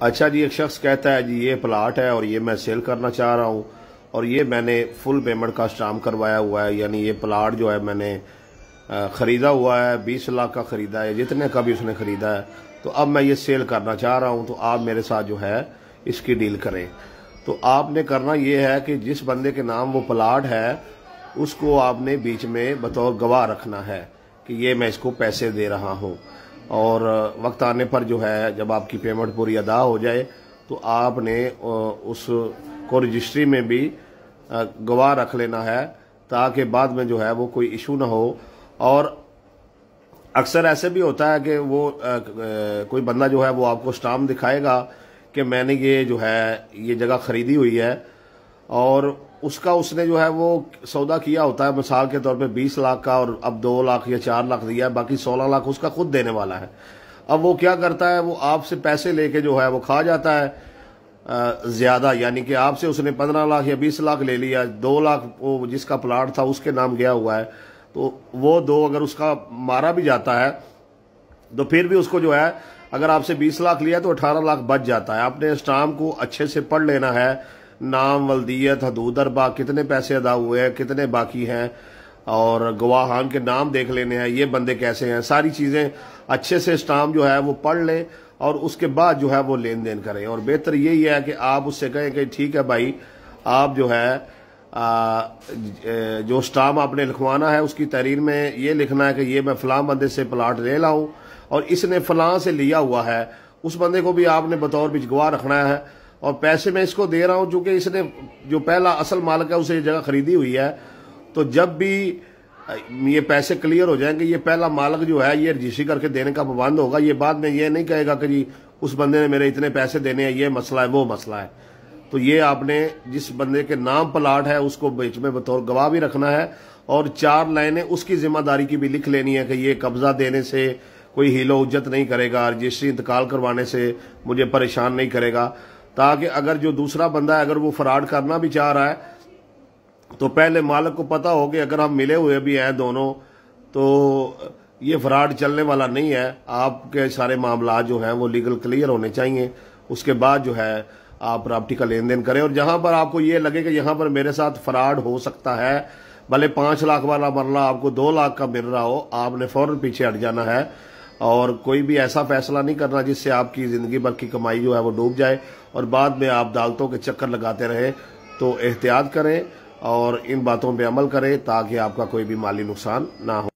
अच्छा जी, एक शख्स कहता है जी ये प्लाट है और ये मैं सेल करना चाह रहा हूँ और ये मैंने फुल पेमेंट का स्टाम्प करवाया हुआ है, यानी ये प्लाट जो है मैंने ख़रीदा हुआ है, 20 लाख का ख़रीदा है, जितने का भी उसने ख़रीदा है, तो अब मैं ये सेल करना चाह रहा हूँ, तो आप मेरे साथ जो है इसकी डील करें। तो आपने करना ये है कि जिस बंदे के नाम वो प्लाट है उसको आपने बीच में बतौर गवाह रखना है कि ये मैं इसको पैसे दे रहा हूँ, और वक्त आने पर जो है जब आपकी पेमेंट पूरी अदा हो जाए तो आपने उसको रजिस्ट्री में भी गवाह रख लेना है, ताकि बाद में जो है वो कोई इशू ना हो। और अक्सर ऐसे भी होता है कि वो कोई बंदा जो है वो आपको स्टाम्प दिखाएगा कि मैंने ये जो है ये जगह खरीदी हुई है, और उसका उसने जो है वो सौदा किया होता है, मिसाल के तौर पे 20 लाख का, और अब 2 लाख या 4 लाख दिया है, बाकी 16 लाख उसका खुद देने वाला है। अब वो क्या करता है, वो आपसे पैसे लेके जो है वो खा जाता है ज्यादा, यानी कि आपसे उसने 15 लाख या 20 लाख ले लिया, 2 लाख वो जिसका प्लाट था उसके नाम गया हुआ है, तो वो 2 अगर उसका मारा भी जाता है तो फिर भी उसको जो है अगर आपसे 20 लाख लिया तो 18 लाख बच जाता है। आपने स्टाम्प को अच्छे से पढ़ लेना है, नाम, वल्दियत, हदूद अरबा, कितने पैसे अदा हुए हैं, कितने बाकी हैं, और गवाहान के नाम देख लेने हैं, ये बंदे कैसे हैं, सारी चीज़ें अच्छे से स्टाम्प जो है वो पढ़ लें और उसके बाद जो है वो लेन देन करें। और बेहतर यही है कि आप उससे कहें कि ठीक है भाई, आप जो है जो स्टाम्प आपने लिखवाना है उसकी तहरीर में ये लिखना है कि ये मैं फलां बंदे से प्लाट ले लाऊं और इसने फलां से लिया हुआ है, उस बंदे को भी आपने बतौर गवाह रखना है, और पैसे मैं इसको दे रहा हूं चूंकि इसने जो पहला असल मालिक है उसे ये जगह खरीदी हुई है। तो जब भी ये पैसे क्लियर हो जाएंगे, ये पहला मालिक जो है ये रजिस्ट्री करके देने का पाबंद होगा। ये बाद में ये नहीं कहेगा कि जी उस बंदे ने मेरे इतने पैसे देने हैं, ये मसला है, वो मसला है। तो ये आपने जिस बंदे के नाम प्लाट है उसको बीच में बतौर गवाह भी रखना है, और 4 लाइनें उसकी जिम्मेदारी की भी लिख लेनी है कि ये कब्जा देने से कोई हीलो उज्जत नहीं करेगा, रजिस्ट्री इंतकाल करवाने से मुझे परेशान नहीं करेगा, ताकि अगर जो दूसरा बंदा है अगर वो फ्रॉड करना भी चाह रहा है तो पहले मालिक को पता हो कि अगर हम मिले हुए भी हैं दोनों तो ये फ्रॉड चलने वाला नहीं है। आपके सारे मामला जो हैं वो लीगल क्लियर होने चाहिए, उसके बाद जो है आप प्रॉपर्टी का लेन देन करें। और जहां पर आपको ये लगे कि यहां पर मेरे साथ फ्रॉड हो सकता है, भले 5 लाख वाला मरला आपको 2 लाख का मिल रहा हो, आपने फौरन पीछे हट जाना है और कोई भी ऐसा फैसला नहीं करना जिससे आपकी जिंदगी भर की कमाई जो है वो डूब जाए और बाद में आप अदालतों के चक्कर लगाते रहे। तो एहतियात करें और इन बातों पे अमल करें ताकि आपका कोई भी माली नुकसान ना हो।